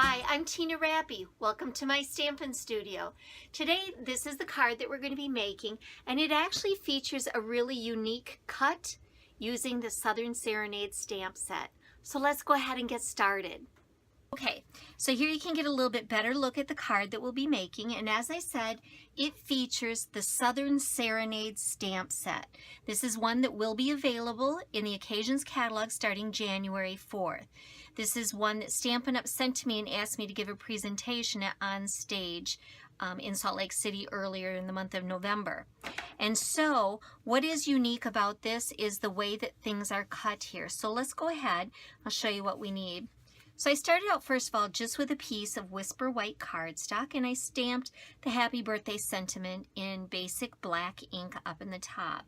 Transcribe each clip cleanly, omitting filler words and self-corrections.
Hi, I'm Tina Rappy. Welcome to my Stampin' Studio. Today, this is the card that we're going to be making, and it actually features a really unique cut using the Southern Serenade stamp set. So let's go ahead and get started. Okay, so here you can get a little bit better look at the card that we'll be making, and as I said, it features the Southern Serenade stamp set. This is one that will be available in the Occasions catalog starting January 4th. This is one that Stampin' Up! Sent to me and asked me to give a presentation on stage in Salt Lake City earlier in the month of November. And so what is unique about this is the way that things are cut here. So let's go ahead, I'll show you what we need. So I started out first of all just with a piece of Whisper White cardstock, and I stamped the Happy Birthday sentiment in basic black ink up in the top.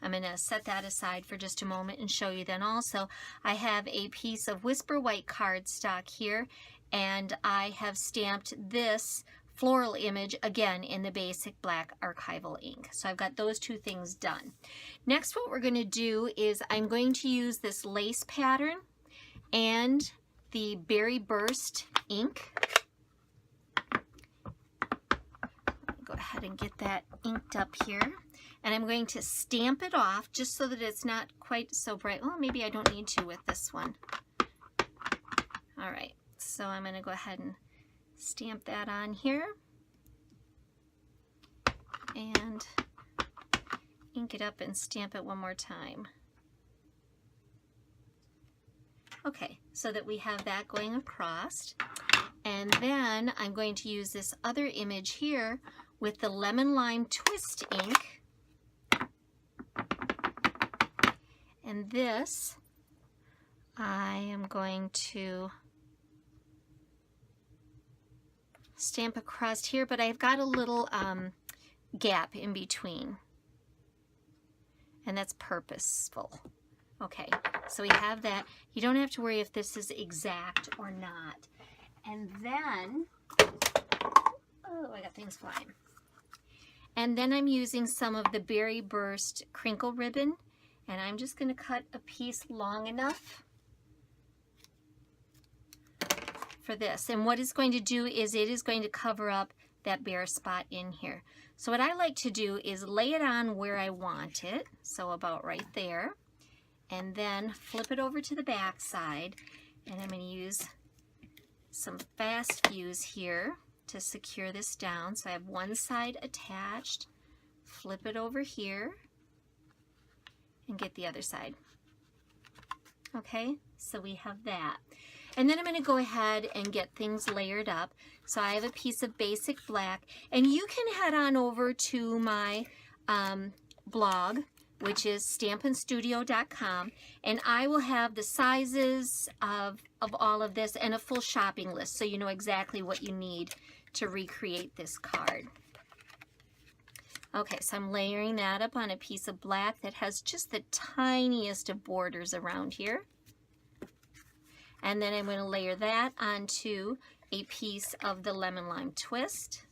I'm going to set that aside for just a moment and show you then also I have a piece of Whisper White cardstock here, and I have stamped this floral image again in the basic black archival ink. So I've got those two things done. Next, what we're going to do is I'm going to use this lace pattern and the Berry Burst ink. Go ahead and get that inked up here. And I'm going to stamp it off just so that it's not quite so bright. Well, maybe I don't need to with this one. All right, so I'm going to go ahead and stamp that on here. And ink it up and stamp it one more time. Okay, so that we have that going across. And then I'm going to use this other image here with the Lemon Lime Twist ink. And this, I am going to stamp across here, but I've got a little gap in between. And that's purposeful. Okay, so we have that. You don't have to worry if this is exact or not. And then, oh, I got things flying. And then I'm using some of the Berry Burst crinkle ribbon, and I'm just going to cut a piece long enough for this. And what it's going to do is it is going to cover up that bare spot in here. So what I like to do is lay it on where I want it, so about right there. And then flip it over to the back side, and I'm going to use some fast fuse here to secure this down. So I have one side attached, flip it over here, and get the other side. Okay, so we have that. And then I'm going to go ahead and get things layered up. So I have a piece of basic black, and you can head on over to my blog, which is stampinstudio.com, and I will have the sizes of all of this and a full shopping list so you know exactly what you need to recreate this card. Okay, so I'm layering that up on a piece of black that has just the tiniest of borders around here. And then I'm going to layer that onto a piece of the Lemon Lime Twist.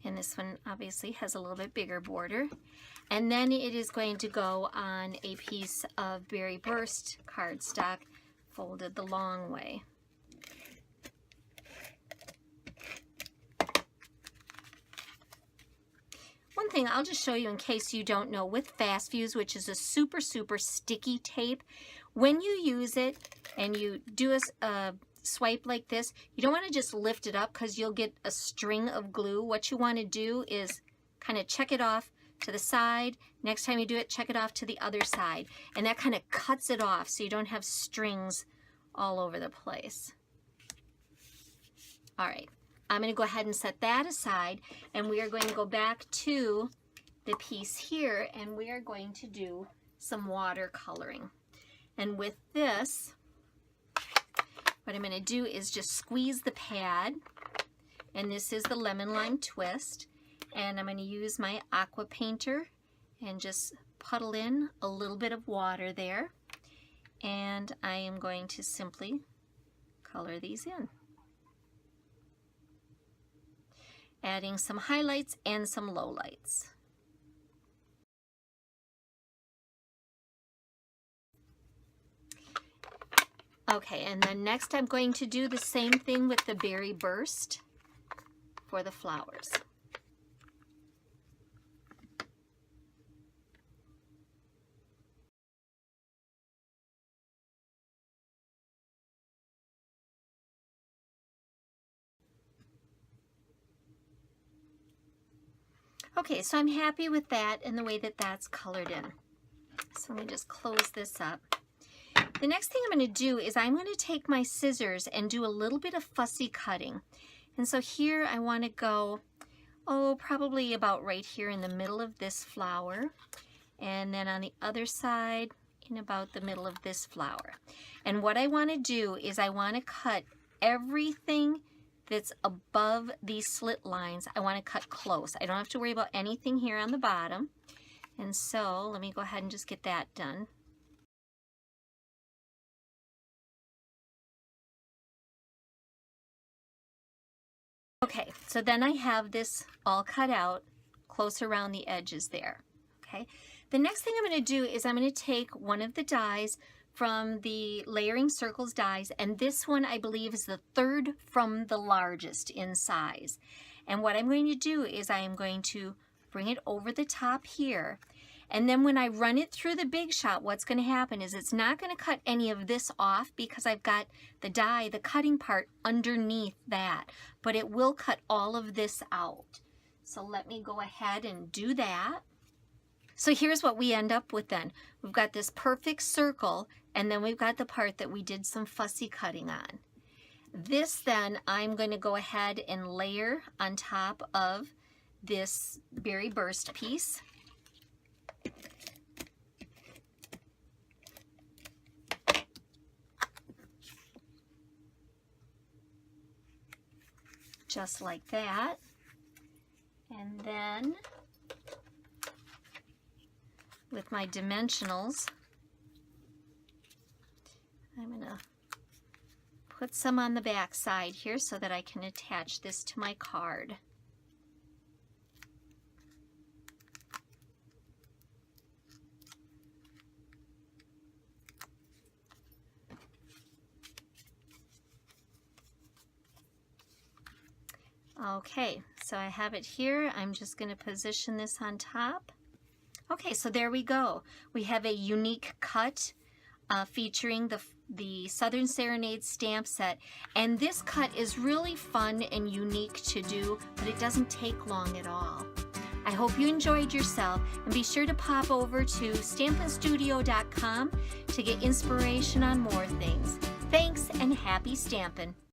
And this one obviously has a little bit bigger border. And then it is going to go on a piece of Berry Burst cardstock folded the long way. One thing I'll just show you in case you don't know, with Fast Fuse, which is a super, super sticky tape, when you use it and you do a swipe like this, you don't want to just lift it up because you'll get a string of glue. What you want to do is kind of check it off to the side. Next time you do it, check it off to the other side. And that kind of cuts it off so you don't have strings all over the place. All right, I'm going to go ahead and set that aside, and we are going to go back to the piece here, and we are going to do some watercoloring. And with this, what I'm going to do is just squeeze the pad, and this is the Lemon Lime Twist, and I'm going to use my aqua painter and just puddle in a little bit of water there, and I am going to simply color these in, adding some highlights and some lowlights. Okay, and then next I'm going to do the same thing with the berry burst for the flowers. Okay, so I'm happy with that and the way that that's colored in. So let me just close this up. The next thing I'm going to do is I'm going to take my scissors and do a little bit of fussy cutting. And so here I want to go, probably about right here in the middle of this flower. And then on the other side, in about the middle of this flower. And what I want to do is I want to cut everything that's above these slit lines. I want to cut close. I don't have to worry about anything here on the bottom. And so let me go ahead and just get that done. Okay, so then I have this all cut out close around the edges there. Okay, the next thing I'm going to do is I'm going to take one of the dies from the Layering Circles dies, and this one I believe is the third from the largest in size. And what I'm going to do is I am going to bring it over the top here, and then when I run it through the Big Shot, what's going to happen is it's not going to cut any of this off because I've got the die, the cutting part underneath that, but it will cut all of this out. So let me go ahead and do that. So here's what we end up with then. We've got this perfect circle, and then we've got the part that we did some fussy cutting on. This then I'm going to go ahead and layer on top of this berry burst piece. Just like that. And then with my dimensionals, I'm going to put some on the back side here so that I can attach this to my card. Okay, so I have it here. I'm just going to position this on top. Okay, so there we go. We have a unique cut featuring the Southern Serenade stamp set. And this cut is really fun and unique to do, but it doesn't take long at all. I hope you enjoyed yourself, and be sure to pop over to stampinstudio.com to get inspiration on more things. Thanks, and happy stampin'!